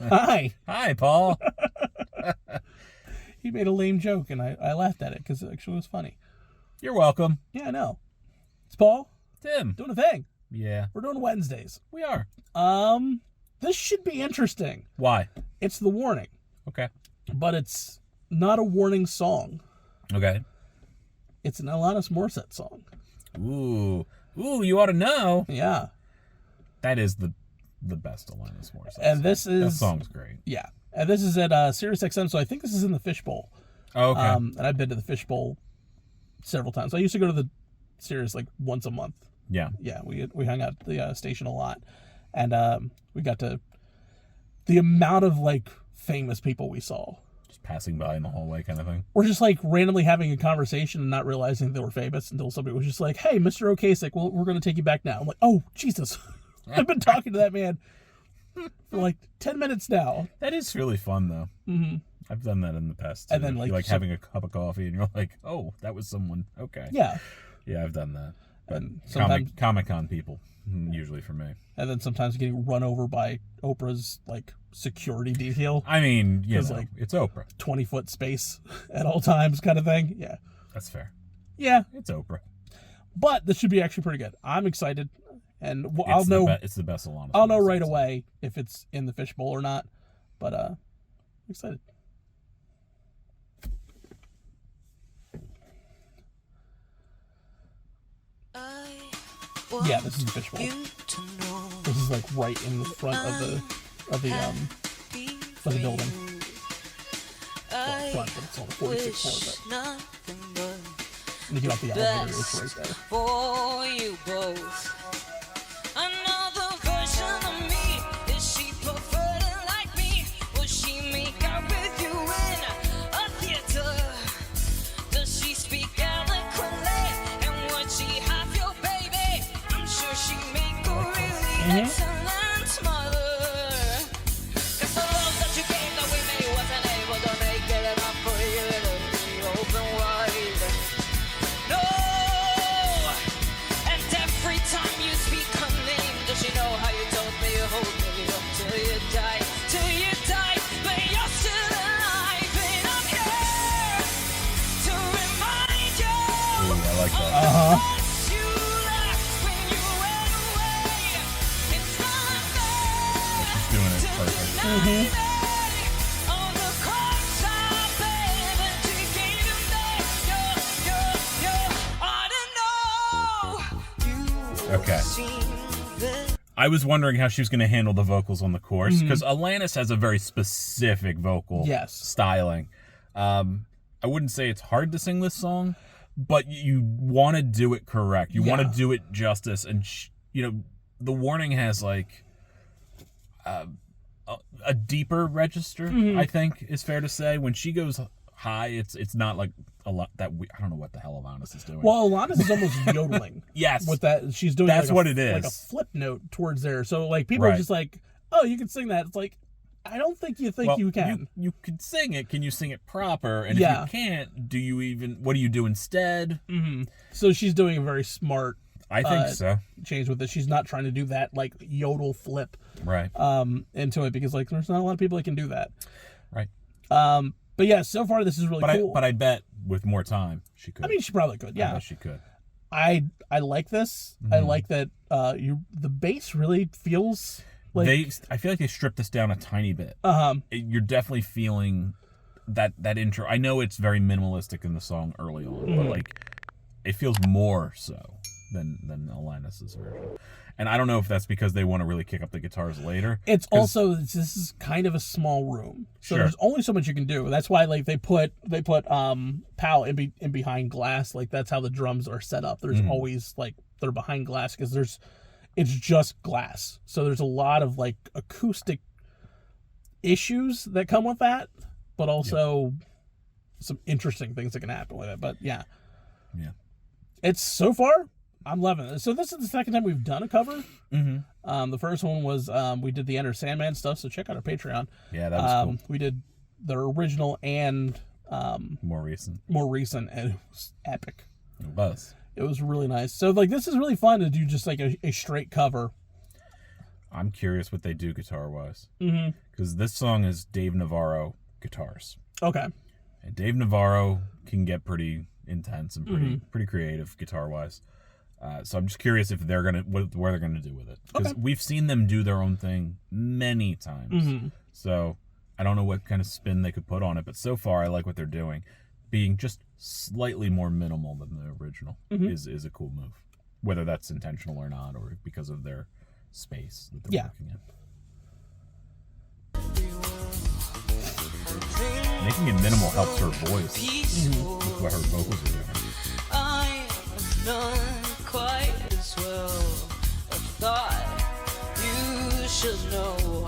Hi. Hi, Paul. He made a lame joke, and I laughed at it because it actually was funny. You're welcome. Yeah, I know. It's Paul. Tim. Doing a thing. Yeah. We're doing Wednesdays. We are. This should be interesting. Why? It's the warning. Okay. But it's not a warning song. Okay. It's an Alanis Morissette song. Ooh, you ought to know. Yeah. That is the best Alanis Morissette. And this is... That song's great. Yeah. And this is at Sirius XM, so I think this is in the Fishbowl. Oh, okay. And I've been to the Fishbowl several times. I used to go to the Sirius like once a month. Yeah. Yeah, we hung out at the station a lot. And we got to... The amount of, like, famous people we saw. Just passing by in the hallway kind of thing. We're just, like, randomly having a conversation and not realizing they were famous until somebody was just like, hey, Mr. Ocasek, well, we're going to take you back now. I'm like, oh, Jesus. I've been talking to that man for, like, 10 minutes now. That is really fun, though. Mm-hmm. I've done that in the past, too. And then, like, having a cup of coffee, and you're like, oh, that was someone. Okay. Yeah. Yeah, I've done that. But And sometimes... Comic-Con people, usually for me. And then sometimes getting run over by Oprah's, like, security detail. I mean, like, it's Oprah. 20-foot space at all times kind of thing. Yeah. That's fair. Yeah. It's Oprah. But this should be actually pretty good. I'm excited. And I'll know... It's the best Alanis. I'll know right away if it's in the Fishbowl or not. But, I'm excited. Yeah, this is the Fishbowl. This is like right in the front of the building. Well, front, but it's on the 46th floor. But when you get off the elevator, it's right there. For you both. Another version of me. Is she perverted like me? Will she make out with you in a theater? Does she speak eloquently? And would she have your baby? I'm sure she make a really excellent mother. 'Cause the love that you gave that we made wasn't able to make it enough for you to be open wide. No! And every time you speak her name, does she know how you told me you hold me up till you die? Till you die, but you're still alive. And I'm here to remind you. Ooh, I like that. Once you left when you went away, it's not fair. She's doing it perfect. All the cards I bear that you gave to me, you ought to know. Okay. I was wondering how she was going to handle the vocals on the chorus, because Alanis has a very specific vocal styling. I wouldn't say it's hard to sing this song, but you want to do it correct. You want to do it justice, and the warning has like a deeper register. I think is fair to say. When she goes high, it's not like a lot that I don't know what the hell Alanis is doing. Well, Alanis is almost yodeling. Yes. With that, she's doing That's like what it is. like a flip note towards there. So like people are just like, oh, you can sing that. It's like, I don't think you think you can. You can sing it. Can you sing it proper? And if you can't, what do you do instead? Mm-hmm. So she's doing a very smart I think so. change with this. She's not trying to do that like yodel flip Right. into it, because like there's not a lot of people that can do that. Right. But yeah, so far this is really cool. But I bet with more time she could. I mean, she probably could. Yeah, I bet she could. I like this. I like that. The bass really feels like I feel like they stripped this down a tiny bit. You're definitely feeling that intro. I know it's very minimalistic in the song early on, but like it feels more so than Alanis's version. And I don't know if that's because they want to really kick up the guitars later. It's also, this is kind of a small room, so there's only so much you can do. That's why like they put Powell in behind glass. Like that's how the drums are set up. There's always like they're behind glass because it's just glass. So there's a lot of like acoustic issues that come with that, but also some interesting things that can happen with it. But yeah, it's so far. I'm loving it. So this is the second time we've done a cover. The first one was we did the Enter Sandman stuff, so check out our Patreon. Yeah, that was cool. We did the original and more recent, and it was epic. It was. It was really nice. So like this is really fun to do, just like a straight cover. I'm curious what they do guitar-wise. Mm-hmm. Because this song is Dave Navarro guitars. Okay. And Dave Navarro can get pretty intense and pretty creative guitar-wise. So I'm just curious if they're what they're gonna do with it. Because we've seen them do their own thing many times. Mm-hmm. So I don't know what kind of spin they could put on it, but so far I like what they're doing. Being just slightly more minimal than the original is a cool move. Whether that's intentional or not, or because of their space that they're working in. Making it minimal helps her voice with what her vocals are doing. I've done quite as well. I thought you should know.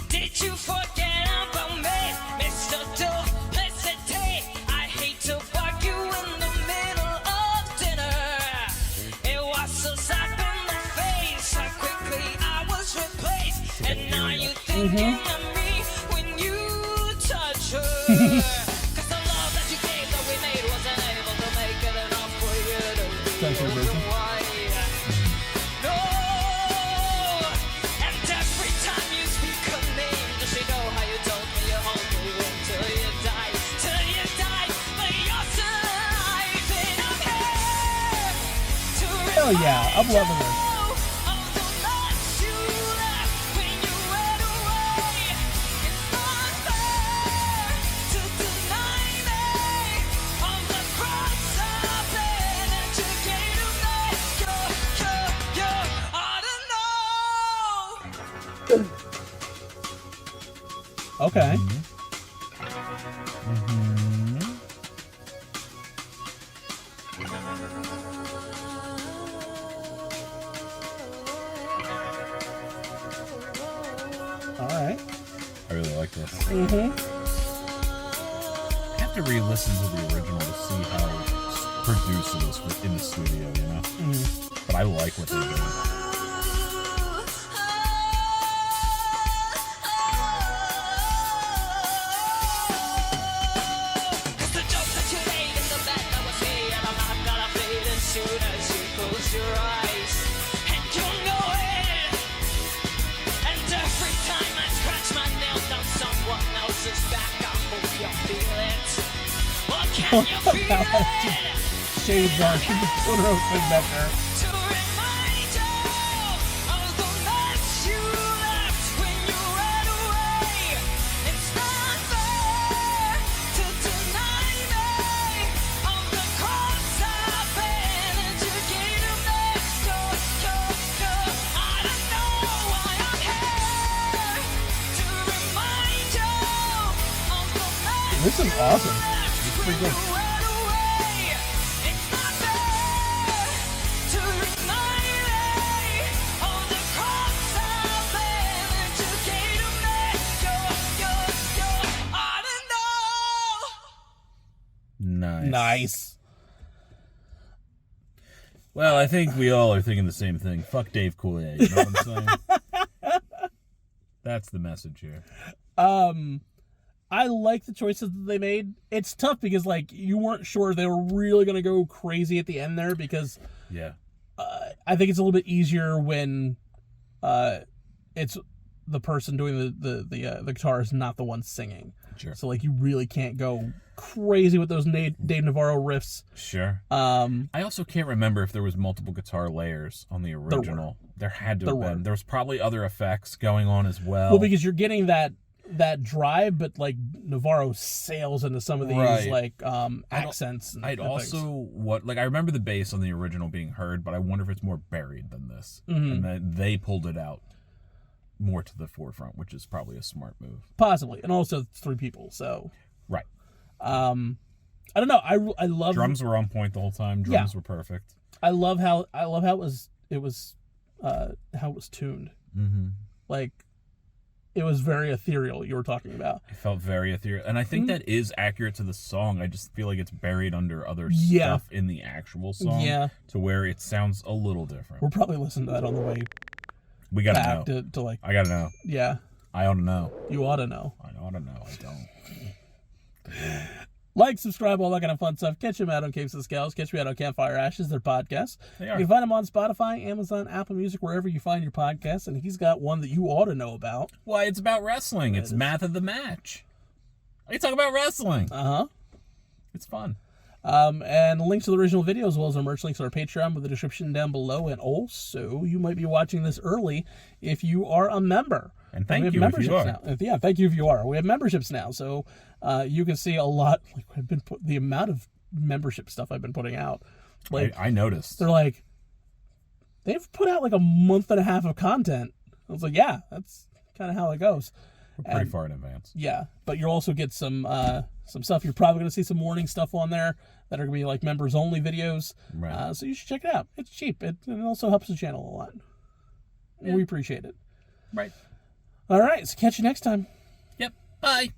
Did you forget about me, Mr. Duplicity? I hate to bug you in the middle of dinner. It was a slap in the face. How quickly I was replaced. And now you thinking of me when you touch her. Cause the love that you gave that we made wasn't able to make it enough for you to be why. No. And every time you speak her name, does she know how you told me you hold me until you die? Till you die, but you're still alive. And I'm here to Hell yeah, I'm loving this. Okay. All right. I really like this. I have to re-listen to the original to see how produced it is in the studio, you know? But I like what they're doing. Your eyes, and you know it. And every time I scratch my nail down someone else's back, I hope you feel it. Or can you feel it? Shades on. She's just put her own thing back there. To remind you of the nights you left when you ran away. It's not fair to deny me of the cross I've been and you gave to me. I don't know why I'm here to remind you of the nights This is awesome. It's pretty good. It's not fair to remind me of the cross I've been and you gave to me. I don't know. Nice. Nice. Well, I think we all are thinking the same thing. Fuck Dave Coulier, you know what I'm saying? That's the message here. I like the choices that they made. It's tough because, like, you weren't sure they were really going to go crazy at the end there because I think it's a little bit easier when it's the person doing the guitar is not the one singing. Sure. So, like, you really can't go crazy with those Dave Navarro riffs. Sure. I also can't remember if there was multiple guitar layers on the original. There had to have been. There was probably other effects going on as well. Well, because you're getting that drive, but like Navarro sails into some of these accents. I'd also I remember the bass on the original being heard, but I wonder if it's more buried than this, and that they pulled it out more to the forefront, which is probably a smart move. Possibly, and also it's three people, so right. I don't know. I love drums were on point the whole time. Drums were perfect. I love how it was tuned. Like, it was very ethereal. You were talking about. It felt very ethereal, and I think that is accurate to the song. I just feel like it's buried under other stuff in the actual song. Yeah. To where it sounds a little different. We'll probably listen to that on the way. We gotta back know. To like. I gotta know. Yeah. I ought to know. You ought to know. I ought to know. I don't. Like, subscribe, all that kind of fun stuff. Catch him out on Capes and Scowls. Catch me out on Campfire Ashes, their podcast. They are. You can find him on Spotify, Amazon, Apple Music, wherever you find your podcasts. And he's got one that you ought to know about. Why, it's about wrestling. It's Math of the Match. I talk about wrestling. It's fun. And links to the original video, as well as our merch links on our Patreon with the description down below. And also, you might be watching this early if you are a member. And thank you if you are. Now. Yeah, thank you if you are. We have memberships now, so you can see a lot. Like the amount of membership stuff I've been putting out. Like I noticed. They're like, they've put out like a month and a half of content. I was like, yeah, that's kind of how it goes. We're pretty far in advance. Yeah, but you'll also get some stuff. You're probably going to see some warning stuff on there that are going to be like members only videos. Right. So you should check it out. It's cheap. It also helps the channel a lot. Yeah. We appreciate it. Right. All right. So catch you next time. Yep. Bye.